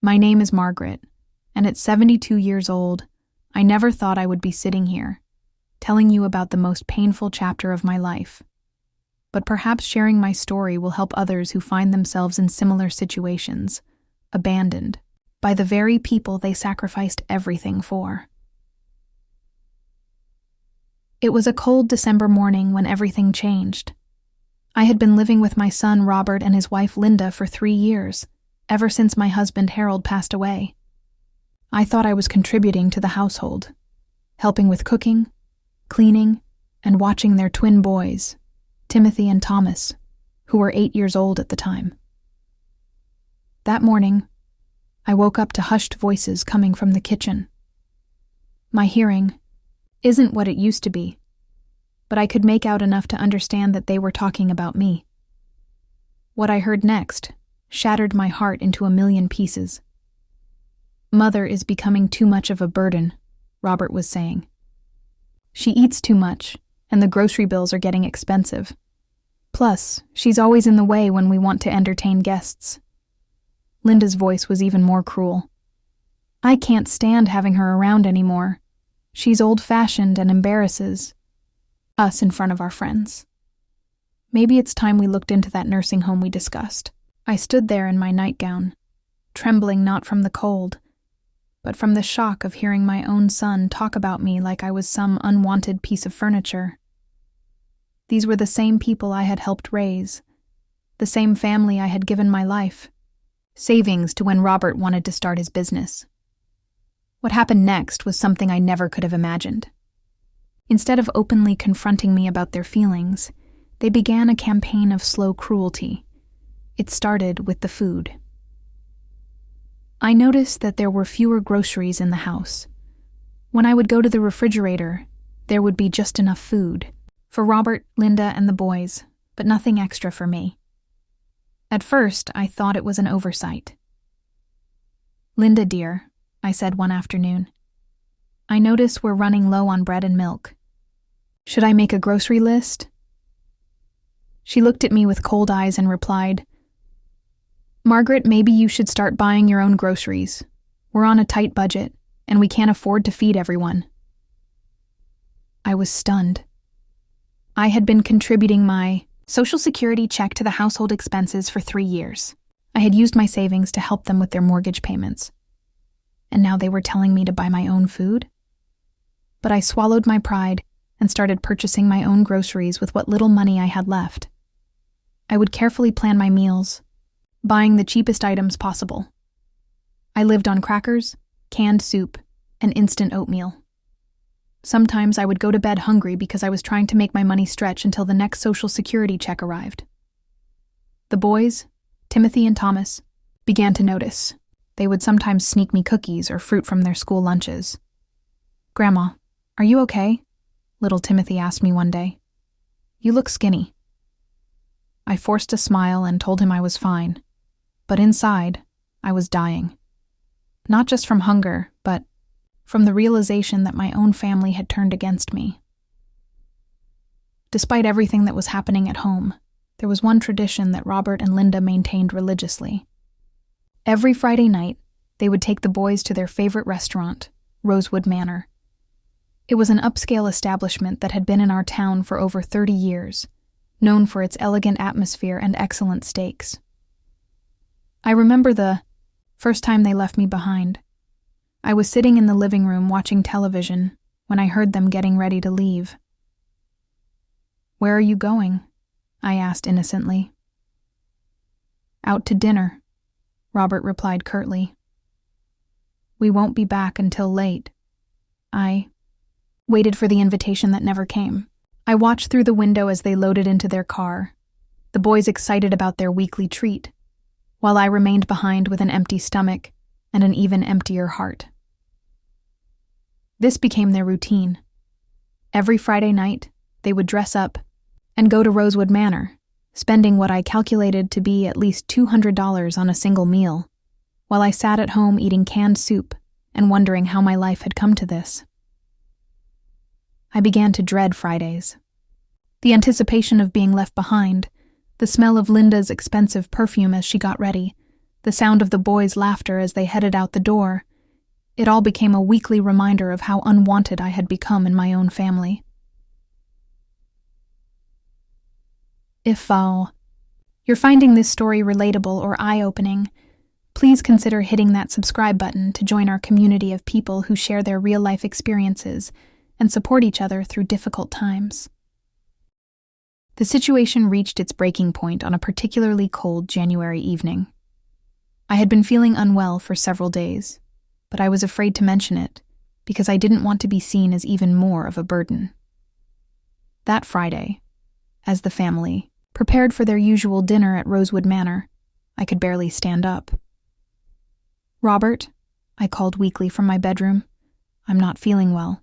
My name is Margaret, and at 72 years old, I never thought I would be sitting here, telling you about the most painful chapter of my life. But perhaps sharing my story will help others who find themselves in similar situations, abandoned by the very people they sacrificed everything for. It was a cold December morning when everything changed. I had been living with my son Robert and his wife Linda for 3 years, ever since my husband Harold passed away. I thought I was contributing to the household, helping with cooking, cleaning, and watching their twin boys, Timothy and Thomas, who were 8 years old at the time. That morning, I woke up to hushed voices coming from the kitchen. My hearing isn't what it used to be, but I could make out enough to understand that they were talking about me. What I heard next shattered my heart into a million pieces. "Mother is becoming too much of a burden," Robert was saying. "She eats too much, and the grocery bills are getting expensive. Plus, she's always in the way when we want to entertain guests." Linda's voice was even more cruel. "I can't stand having her around anymore. She's old-fashioned and embarrasses us in front of our friends. Maybe it's time we looked into that nursing home we discussed." I stood there in my nightgown, trembling not from the cold, but from the shock of hearing my own son talk about me like I was some unwanted piece of furniture. These were the same people I had helped raise, the same family I had given my life, savings to when Robert wanted to start his business. What happened next was something I never could have imagined. Instead of openly confronting me about their feelings, they began a campaign of slow cruelty. It started with the food. I noticed that there were fewer groceries in the house. When I would go to the refrigerator, there would be just enough food for Robert, Linda, and the boys, but nothing extra for me. At first, I thought it was an oversight. "Linda, dear," I said one afternoon, "I notice we're running low on bread and milk. Should I make a grocery list?" She looked at me with cold eyes and replied, "Margaret, maybe you should start buying your own groceries. We're on a tight budget, and we can't afford to feed everyone." I was stunned. I had been contributing my Social Security check to the household expenses for 3 years. I had used my savings to help them with their mortgage payments. And now they were telling me to buy my own food? But I swallowed my pride and started purchasing my own groceries with what little money I had left. I would carefully plan my meals, buying the cheapest items possible. I lived on crackers, canned soup, and instant oatmeal. Sometimes I would go to bed hungry because I was trying to make my money stretch until the next Social Security check arrived. The boys, Timothy and Thomas, began to notice. They would sometimes sneak me cookies or fruit from their school lunches. "Grandma, are you okay?" little Timothy asked me one day. "You look skinny." I forced a smile and told him I was fine. But inside, I was dying. Not just from hunger, but from the realization that my own family had turned against me. Despite everything that was happening at home, there was one tradition that Robert and Linda maintained religiously. Every Friday night, they would take the boys to their favorite restaurant, Rosewood Manor. It was an upscale establishment that had been in our town for over 30 years, known for its elegant atmosphere and excellent steaks. I remember the first time they left me behind. I was sitting in the living room watching television when I heard them getting ready to leave. "Where are you going?" I asked innocently. "Out to dinner," Robert replied curtly. "We won't be back until late." I waited for the invitation that never came. I watched through the window as they loaded into their car, the boys excited about their weekly treat, while I remained behind with an empty stomach and an even emptier heart. This became their routine. Every Friday night, they would dress up and go to Rosewood Manor, spending what I calculated to be at least $200 on a single meal, while I sat at home eating canned soup and wondering how my life had come to this. I began to dread Fridays. The anticipation of being left behind, the smell of Linda's expensive perfume as she got ready, the sound of the boys' laughter as they headed out the door. It all became a weekly reminder of how unwanted I had become in my own family. If you're finding this story relatable or eye-opening, please consider hitting that subscribe button to join our community of people who share their real-life experiences and support each other through difficult times. The situation reached its breaking point on a particularly cold January evening. I had been feeling unwell for several days, but I was afraid to mention it because I didn't want to be seen as even more of a burden. That Friday, as the family prepared for their usual dinner at Rosewood Manor, I could barely stand up. "Robert," I called weakly from my bedroom, "I'm not feeling well.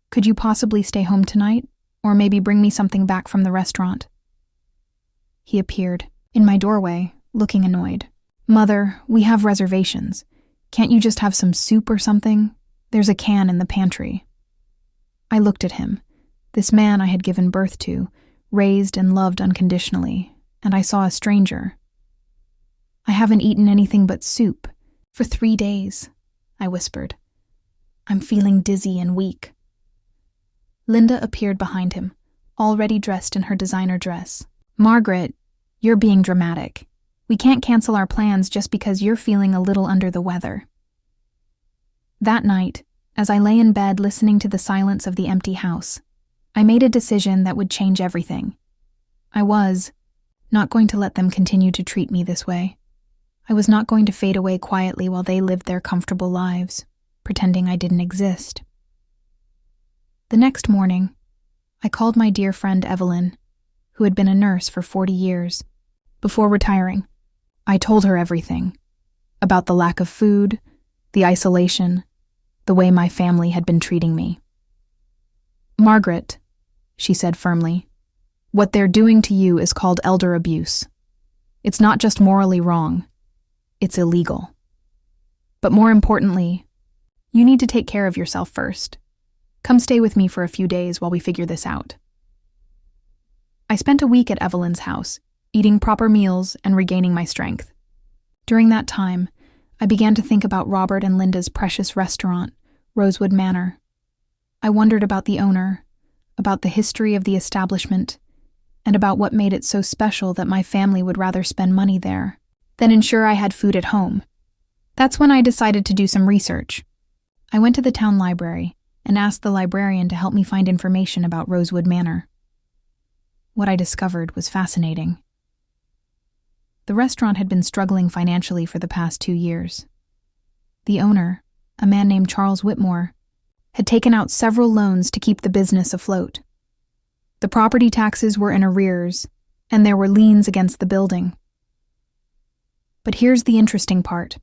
Could you possibly stay home tonight, or maybe bring me something back from the restaurant?" He appeared in my doorway, looking annoyed. "Mother, we have reservations. Can't you just have some soup or something? There's a can in the pantry." I looked at him, this man I had given birth to, raised and loved unconditionally, and I saw a stranger. "I haven't eaten anything but soup for 3 days," I whispered. "I'm feeling dizzy and weak." Linda appeared behind him, already dressed in her designer dress. "Margaret, you're being dramatic. We can't cancel our plans just because you're feeling a little under the weather." That night, as I lay in bed listening to the silence of the empty house, I made a decision that would change everything. I was not going to let them continue to treat me this way. I was not going to fade away quietly while they lived their comfortable lives, pretending I didn't exist. The next morning, I called my dear friend Evelyn, who had been a nurse for 40 years. Before retiring, I told her everything about the lack of food, the isolation, the way my family had been treating me. "Margaret," she said firmly, "what they're doing to you is called elder abuse. It's not just morally wrong, it's illegal. But more importantly, you need to take care of yourself first. Come stay with me for a few days while we figure this out." I spent a week at Evelyn's house, eating proper meals and regaining my strength. During that time, I began to think about Robert and Linda's precious restaurant, Rosewood Manor. I wondered about the owner, about the history of the establishment, and about what made it so special that my family would rather spend money there than ensure I had food at home. That's when I decided to do some research. I went to the town library and asked the librarian to help me find information about Rosewood Manor. What I discovered was fascinating. The restaurant had been struggling financially for the past 2 years. The owner, a man named Charles Whitmore, had taken out several loans to keep the business afloat. The property taxes were in arrears, and there were liens against the building. But here's the interesting part.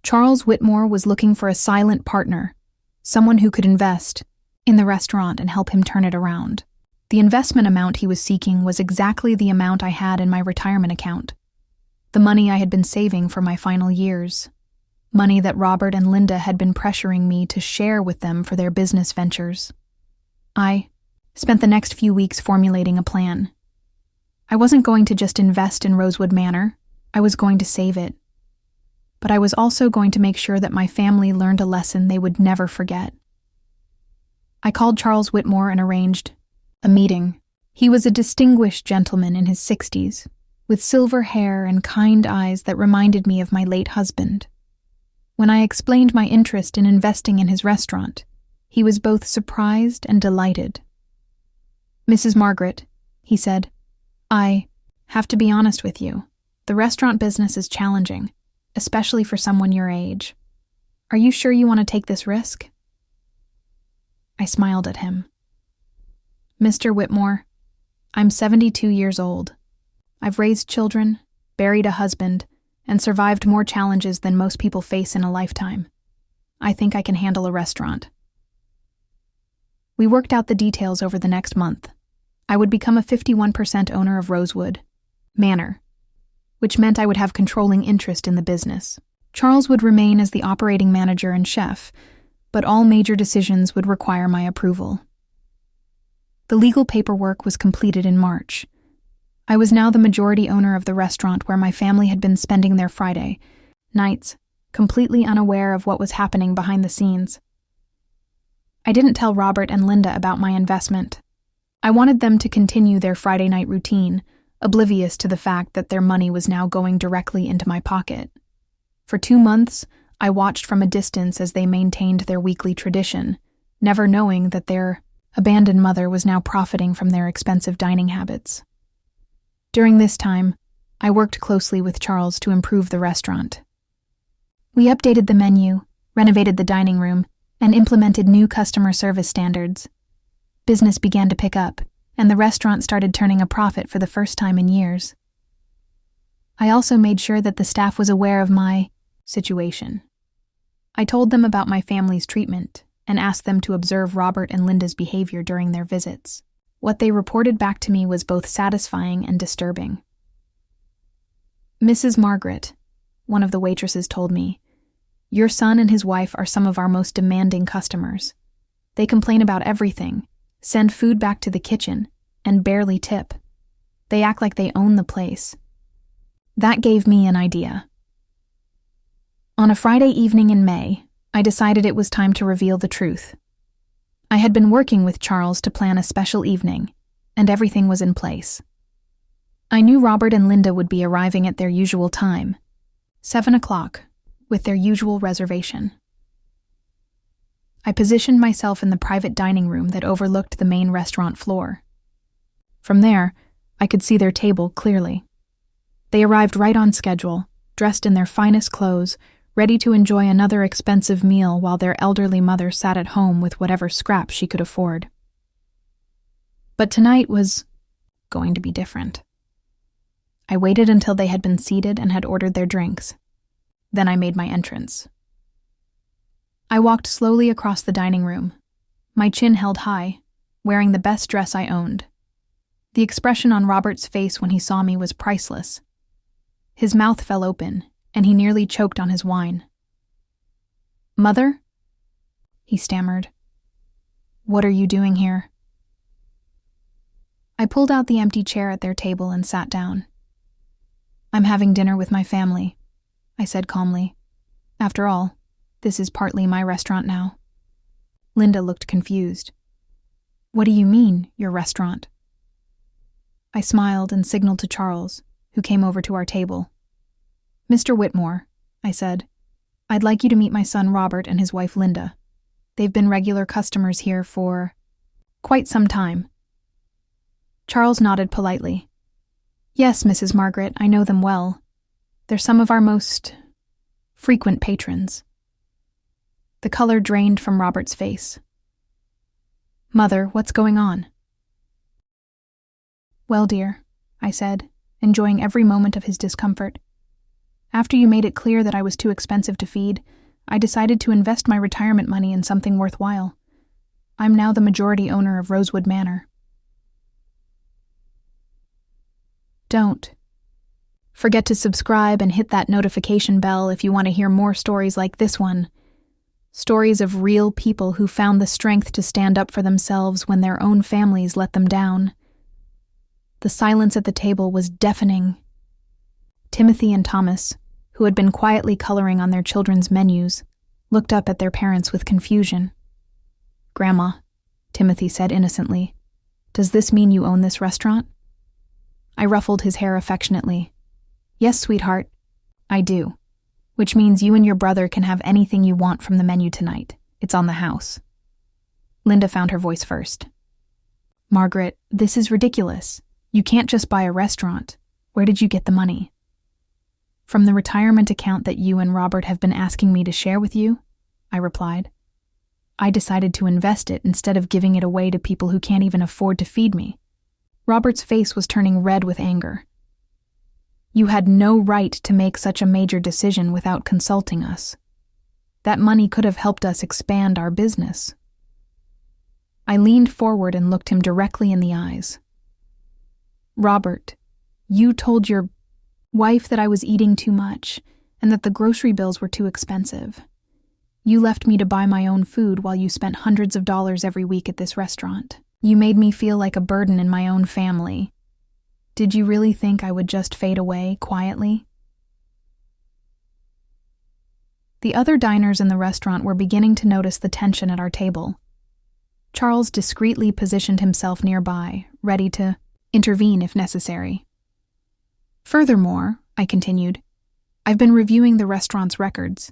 Charles Whitmore was looking for a silent partner, someone who could invest in the restaurant and help him turn it around. The investment amount he was seeking was exactly the amount I had in my retirement account, the money I had been saving for my final years, money that Robert and Linda had been pressuring me to share with them for their business ventures. I spent the next few weeks formulating a plan. I wasn't going to just invest in Rosewood Manor, I was going to save it. But I was also going to make sure that my family learned a lesson they would never forget. I called Charles Whitmore and arranged a meeting. He was a distinguished gentleman in his 60s, with silver hair and kind eyes that reminded me of my late husband. When I explained my interest in investing in his restaurant, he was both surprised and delighted. "Mrs. Margaret," he said, "I have to be honest with you. The restaurant business is challenging, especially for someone your age. Are you sure you want to take this risk?" I smiled at him. "Mr. Whitmore, I'm 72 years old. I've raised children, buried a husband, and survived more challenges than most people face in a lifetime. I think I can handle a restaurant." We worked out the details over the next month. I would become a 51% owner of Rosewood Manor, which meant I would have controlling interest in the business. Charles would remain as the operating manager and chef, but all major decisions would require my approval. The legal paperwork was completed in March. I was now the majority owner of the restaurant where my family had been spending their Friday nights, completely unaware of what was happening behind the scenes. I didn't tell Robert and Linda about my investment. I wanted them to continue their Friday night routine, oblivious to the fact that their money was now going directly into my pocket. For 2 months, I watched from a distance as they maintained their weekly tradition, never knowing that their abandoned mother was now profiting from their expensive dining habits. During this time, I worked closely with Charles to improve the restaurant. We updated the menu, renovated the dining room, and implemented new customer service standards. Business began to pick up, and the restaurant started turning a profit for the first time in years. I also made sure that the staff was aware of my situation. I told them about my family's treatment and asked them to observe Robert and Linda's behavior during their visits. What they reported back to me was both satisfying and disturbing. Mrs. Margaret, one of the waitresses, told me, "Your son and his wife are some of our most demanding customers. They complain about everything, send food back to the kitchen, and barely tip. They act like they own the place." That gave me an idea. On a Friday evening in May, I decided it was time to reveal the truth. I had been working with Charles to plan a special evening, and everything was in place. I knew Robert and Linda would be arriving at their usual time, 7 o'clock, with their usual reservation. I positioned myself in the private dining room that overlooked the main restaurant floor. From there, I could see their table clearly. They arrived right on schedule, dressed in their finest clothes, ready to enjoy another expensive meal while their elderly mother sat at home with whatever scraps she could afford. But tonight was going to be different. I waited until they had been seated and had ordered their drinks. Then I made my entrance. I walked slowly across the dining room, my chin held high, wearing the best dress I owned. The expression on Robert's face when he saw me was priceless. His mouth fell open, and he nearly choked on his wine. "Mother?" he stammered. "What are you doing here?" I pulled out the empty chair at their table and sat down. "I'm having dinner with my family," I said calmly. "After all, this is partly my restaurant now." Linda looked confused. "What do you mean, your restaurant?" I smiled and signaled to Charles, who came over to our table. "Mr. Whitmore," I said, "I'd like you to meet my son Robert and his wife Linda. They've been regular customers here for quite some time." Charles nodded politely. "Yes, Mrs. Margaret, I know them well. They're some of our most frequent patrons." The color drained from Robert's face. "Mother, what's going on?" "Well, dear," I said, enjoying every moment of his discomfort. "After you made it clear that I was too expensive to feed, I decided to invest my retirement money in something worthwhile. I'm now the majority owner of Rosewood Manor." Don't forget to subscribe and hit that notification bell if you want to hear more stories like this one. Stories of real people who found the strength to stand up for themselves when their own families let them down. The silence at the table was deafening. Timothy and Thomas, who had been quietly coloring on their children's menus, looked up at their parents with confusion. "Grandma," Timothy said innocently, "does this mean you own this restaurant?" I ruffled his hair affectionately. "Yes, sweetheart, I do. Which means you and your brother can have anything you want from the menu tonight. It's on the house." Linda found her voice first. "Margaret, this is ridiculous. You can't just buy a restaurant. Where did you get the money?" "From the retirement account that you and Robert have been asking me to share with you," I replied. "I decided to invest it instead of giving it away to people who can't even afford to feed me." Robert's face was turning red with anger. "You had no right to make such a major decision without consulting us. That money could have helped us expand our business." I leaned forward and looked him directly in the eyes. "Robert, you told your wife that I was eating too much and that the grocery bills were too expensive. You left me to buy my own food while you spent hundreds of dollars every week at this restaurant. You made me feel like a burden in my own family. Did you really think I would just fade away quietly? The other diners in the restaurant were beginning to notice the tension at our table. Charles discreetly positioned himself nearby, ready to intervene if necessary. Furthermore, I continued, I've been reviewing the restaurant's records.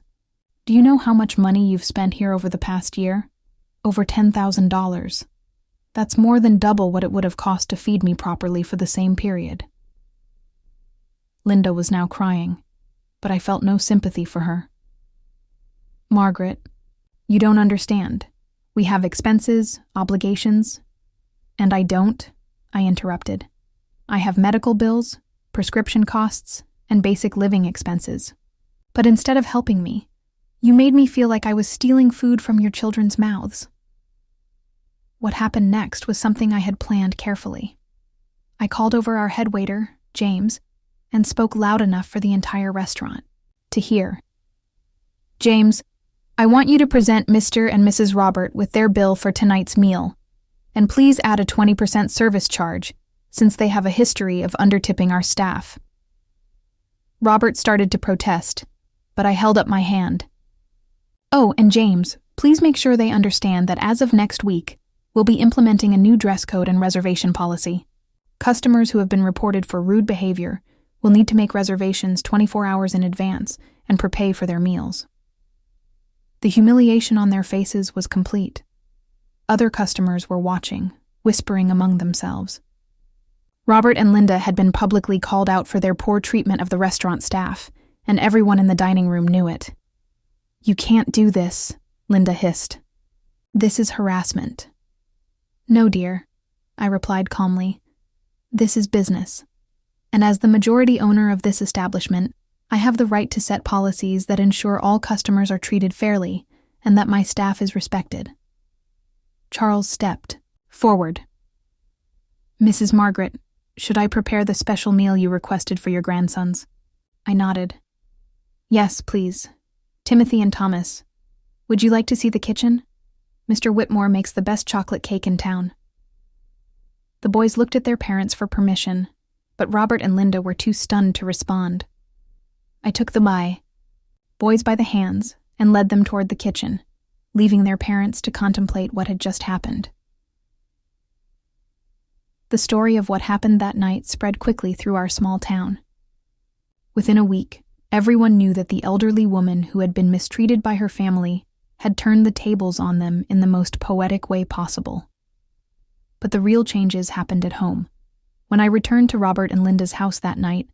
Do you know how much money you've spent here over the past year? Over $10,000. That's more than double what it would have cost to feed me properly for the same period. Linda was now crying, but I felt no sympathy for her. Margaret, you don't understand. We have expenses, obligations. And I don't, I interrupted. I have medical bills, prescription costs, and basic living expenses. But instead of helping me, you made me feel like I was stealing food from your children's mouths. What happened next was something I had planned carefully. I called over our head waiter, James, and spoke loud enough for the entire restaurant to hear. James, I want you to present Mr. and Mrs. Robert with their bill for tonight's meal, and please add a 20% service charge, since they have a history of undertipping our staff. Robert started to protest, but I held up my hand. Oh, and James, please make sure they understand that as of next week, we'll be implementing a new dress code and reservation policy. Customers who have been reported for rude behavior will need to make reservations 24 hours in advance and prepay for their meals. The humiliation on their faces was complete. Other customers were watching, whispering among themselves. Robert and Linda had been publicly called out for their poor treatment of the restaurant staff, and everyone in the dining room knew it. You can't do this, Linda hissed. This is harassment. No, dear, I replied calmly. This is business. And as the majority owner of this establishment, I have the right to set policies that ensure all customers are treated fairly and that my staff is respected. Charles stepped forward. Mrs. Margaret, should I prepare the special meal you requested for your grandsons? I nodded. Yes, please. Timothy and Thomas, would you like to see the kitchen? Mr. Whitmore makes the best chocolate cake in town. The boys looked at their parents for permission, but Robert and Linda were too stunned to respond. I took the boys by the hands and led them toward the kitchen, leaving their parents to contemplate what had just happened. The story of what happened that night spread quickly through our small town. Within a week, everyone knew that the elderly woman who had been mistreated by her family had turned the tables on them in the most poetic way possible. But the real changes happened at home. When I returned to Robert and Linda's house that night,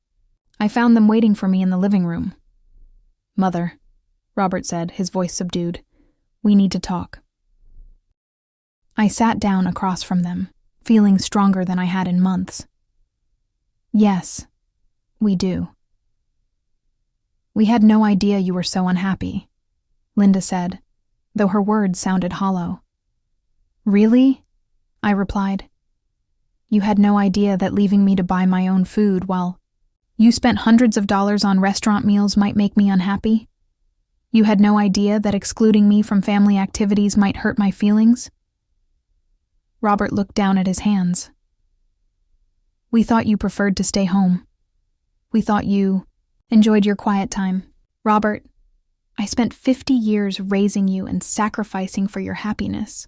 I found them waiting for me in the living room. Mother, Robert said, his voice subdued, we need to talk. I sat down across from them, feeling stronger than I had in months. Yes, we do. We had no idea you were so unhappy, Linda said, though her words sounded hollow. Really? I replied. You had no idea that leaving me to buy my own food while you spent hundreds of dollars on restaurant meals might make me unhappy? You had no idea that excluding me from family activities might hurt my feelings? Robert looked down at his hands. We thought you preferred to stay home. We thought you enjoyed your quiet time. Robert, I spent 50 years raising you and sacrificing for your happiness.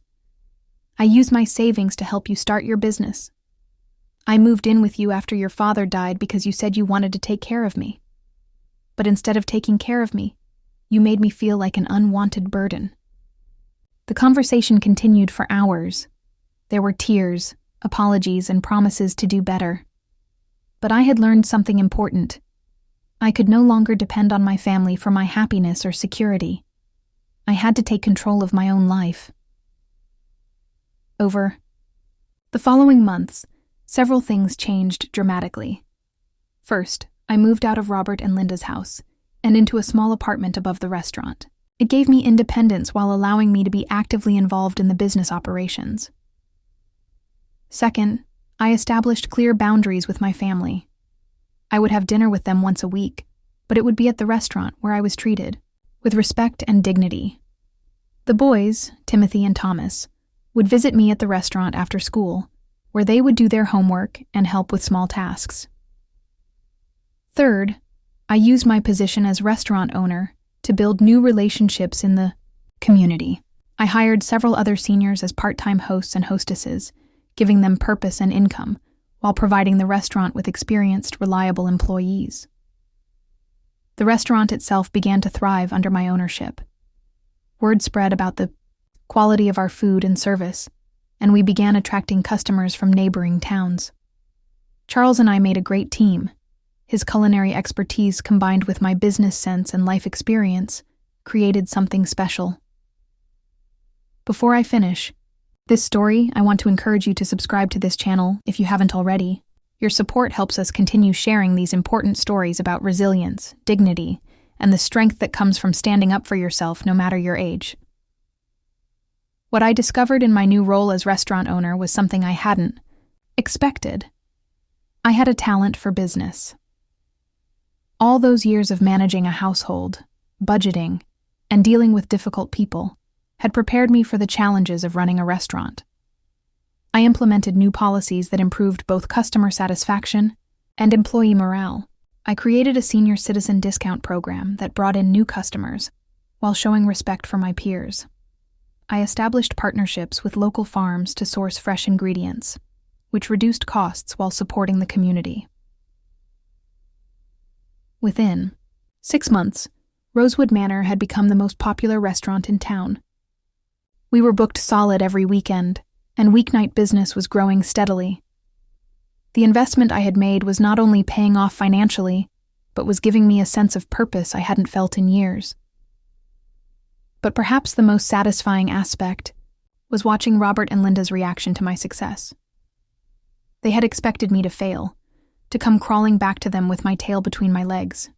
I used my savings to help you start your business. I moved in with you after your father died because you said you wanted to take care of me. But instead of taking care of me, you made me feel like an unwanted burden. The conversation continued for hours. There were tears, apologies, and promises to do better. But I had learned something important. I could no longer depend on my family for my happiness or security. I had to take control of my own life. Over the following months, several things changed dramatically. First, I moved out of Robert and Linda's house and into a small apartment above the restaurant. It gave me independence while allowing me to be actively involved in the business operations. Second, I established clear boundaries with my family. I would have dinner with them once a week, but it would be at the restaurant where I was treated with respect and dignity. The boys, Timothy and Thomas, would visit me at the restaurant after school, where they would do their homework and help with small tasks. Third, I used my position as restaurant owner to build new relationships in the community. I hired several other seniors as part-time hosts and hostesses, giving them purpose and income, while providing the restaurant with experienced, reliable employees. The restaurant itself began to thrive under my ownership. Word spread about the quality of our food and service, and we began attracting customers from neighboring towns. Charles and I made a great team. His culinary expertise combined with my business sense and life experience created something special. Before I finish this story, I want to encourage you to subscribe to this channel if you haven't already. Your support helps us continue sharing these important stories about resilience, dignity, and the strength that comes from standing up for yourself no matter your age. What I discovered in my new role as restaurant owner was something I hadn't expected. I had a talent for business. All those years of managing a household, budgeting, and dealing with difficult people had prepared me for the challenges of running a restaurant. I implemented new policies that improved both customer satisfaction and employee morale. I created a senior citizen discount program that brought in new customers while showing respect for my peers. I established partnerships with local farms to source fresh ingredients, which reduced costs while supporting the community. Within 6 months, Rosewood Manor had become the most popular restaurant in town. We were booked solid every weekend, and weeknight business was growing steadily. The investment I had made was not only paying off financially, but was giving me a sense of purpose I hadn't felt in years. But perhaps the most satisfying aspect was watching Robert and Linda's reaction to my success. They had expected me to fail, to come crawling back to them with my tail between my legs.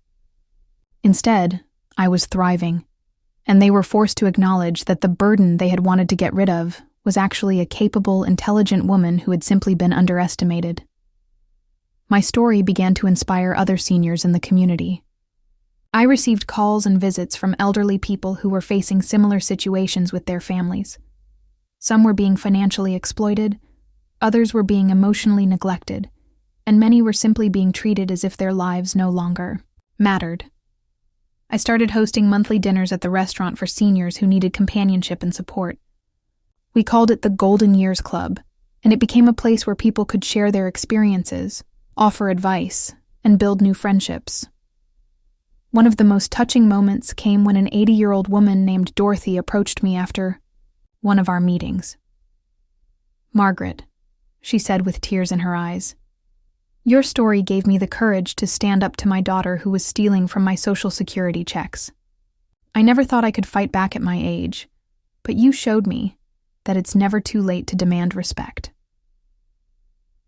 Instead, I was thriving, and they were forced to acknowledge that the burden they had wanted to get rid of was actually a capable, intelligent woman who had simply been underestimated. My story began to inspire other seniors in the community. I received calls and visits from elderly people who were facing similar situations with their families. Some were being financially exploited, others were being emotionally neglected, and many were simply being treated as if their lives no longer mattered. I started hosting monthly dinners at the restaurant for seniors who needed companionship and support. We called it the Golden Years Club, and it became a place where people could share their experiences, offer advice, and build new friendships. One of the most touching moments came when an 80-year-old woman named Dorothy approached me after one of our meetings. "Margaret," she said with tears in her eyes, "your story gave me the courage to stand up to my daughter who was stealing from my Social Security checks. I never thought I could fight back at my age, but you showed me that it's never too late to demand respect."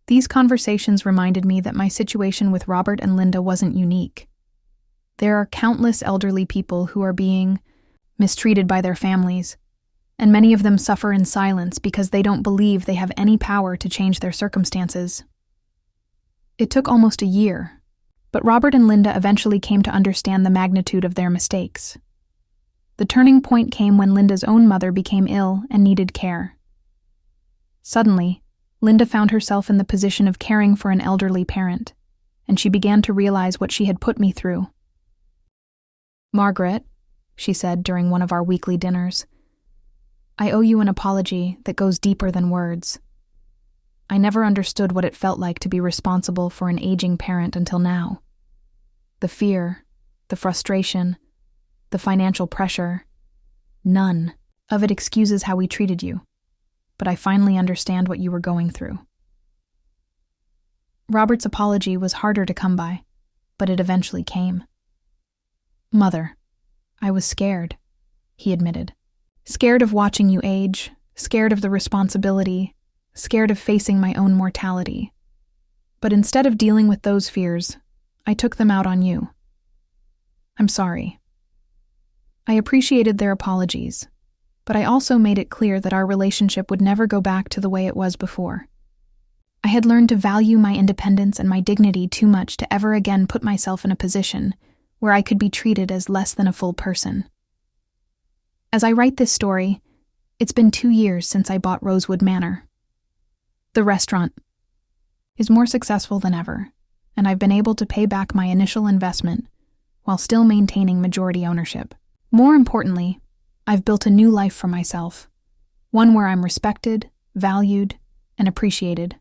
These conversations reminded me that my situation with Robert and Linda wasn't unique. There are countless elderly people who are being mistreated by their families, and many of them suffer in silence because they don't believe they have any power to change their circumstances. It took almost a year, but Robert and Linda eventually came to understand the magnitude of their mistakes. The turning point came when Linda's own mother became ill and needed care. Suddenly, Linda found herself in the position of caring for an elderly parent, and she began to realize what she had put me through. "Margaret," she said during one of our weekly dinners, "I owe you an apology that goes deeper than words. I never understood what it felt like to be responsible for an aging parent until now. The fear, the frustration, the financial pressure, none of it excuses how we treated you, but I finally understand what you were going through." Robert's apology was harder to come by, but it eventually came. "Mother, I was scared," he admitted. "Scared of watching you age, scared of the responsibility, scared of facing my own mortality. But instead of dealing with those fears, I took them out on you. I'm sorry." I appreciated their apologies, but I also made it clear that our relationship would never go back to the way it was before. I had learned to value my independence and my dignity too much to ever again put myself in a position where I could be treated as less than a full person. As I write this story, it's been 2 years since I bought Rosewood Manor. The restaurant is more successful than ever, and I've been able to pay back my initial investment while still maintaining majority ownership. More importantly, I've built a new life for myself, one where I'm respected, valued, and appreciated.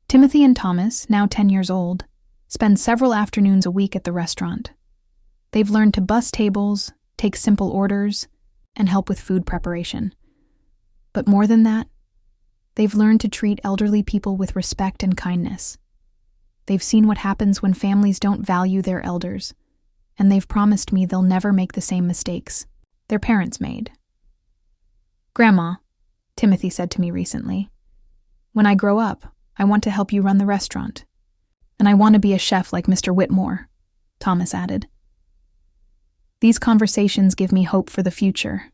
Timothy and Thomas, now 10 years old, spend several afternoons a week at the restaurant. They've learned to bus tables, take simple orders, and help with food preparation. But more than that, they've learned to treat elderly people with respect and kindness. They've seen what happens when families don't value their elders, and they've promised me they'll never make the same mistakes their parents made. "Grandma," Timothy said to me recently, "when I grow up, I want to help you run the restaurant. And I want to be a chef like Mr. Whitmore," Thomas added. These conversations give me hope for the future.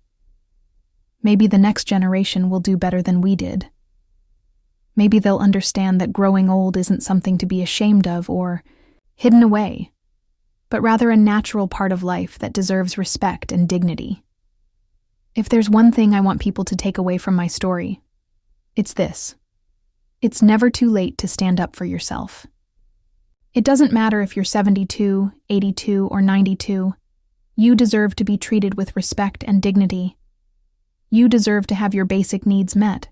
Maybe the next generation will do better than we did. Maybe they'll understand that growing old isn't something to be ashamed of or hidden away, but rather a natural part of life that deserves respect and dignity. If there's one thing I want people to take away from my story, it's this. It's never too late to stand up for yourself. It doesn't matter if you're 72, 82, or 92. You deserve to be treated with respect and dignity. You deserve to have your basic needs met.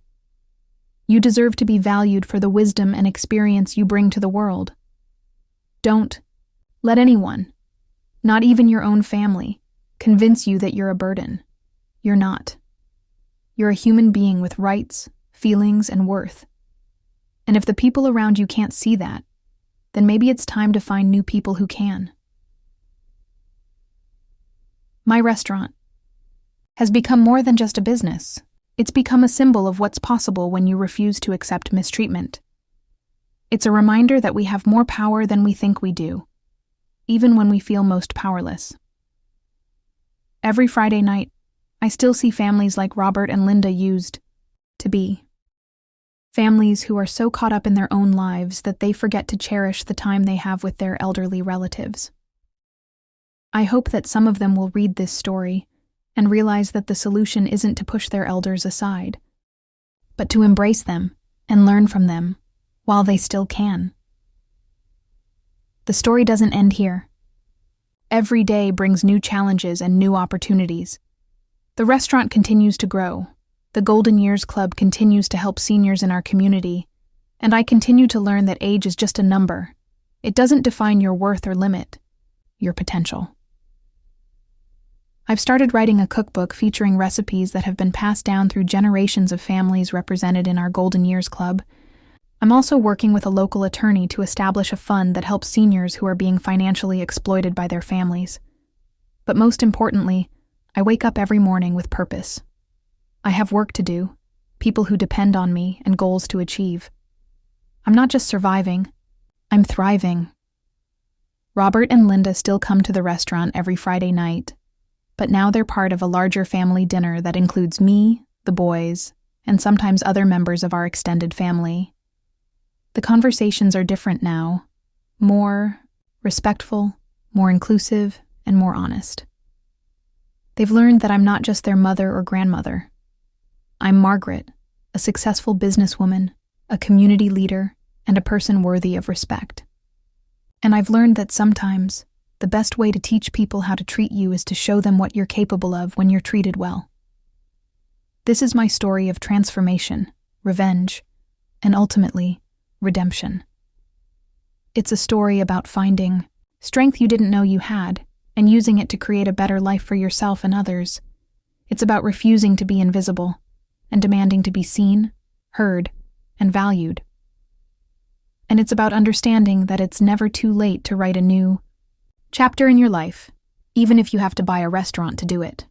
You deserve to be valued for the wisdom and experience you bring to the world. Don't let anyone, not even your own family, convince you that you're a burden. You're not. You're a human being with rights, feelings, and worth. And if the people around you can't see that, then maybe it's time to find new people who can. My restaurant has become more than just a business. It's become a symbol of what's possible when you refuse to accept mistreatment. It's a reminder that we have more power than we think we do, even when we feel most powerless. Every Friday night, I still see families like Robert and Linda used to be. Families who are so caught up in their own lives that they forget to cherish the time they have with their elderly relatives. I hope that some of them will read this story and realize that the solution isn't to push their elders aside, but to embrace them and learn from them while they still can. The story doesn't end here. Every day brings new challenges and new opportunities. The restaurant continues to grow. The Golden Years Club continues to help seniors in our community, and I continue to learn that age is just a number. It doesn't define your worth or limit your potential. I've started writing a cookbook featuring recipes that have been passed down through generations of families represented in our Golden Years Club. I'm also working with a local attorney to establish a fund that helps seniors who are being financially exploited by their families. But most importantly, I wake up every morning with purpose. I have work to do, people who depend on me, and goals to achieve. I'm not just surviving, I'm thriving. Robert and Linda still come to the restaurant every Friday night, but now they're part of a larger family dinner that includes me, the boys, and sometimes other members of our extended family. The conversations are different now, more respectful, more inclusive, and more honest. They've learned that I'm not just their mother or grandmother. I'm Margaret, a successful businesswoman, a community leader, and a person worthy of respect. And I've learned that sometimes the best way to teach people how to treat you is to show them what you're capable of when you're treated well. This is my story of transformation, revenge, and ultimately, redemption. It's a story about finding strength you didn't know you had and using it to create a better life for yourself and others. It's about refusing to be invisible and demanding to be seen, heard, and valued. And it's about understanding that it's never too late to write a new chapter in your life, even if you have to buy a restaurant to do it.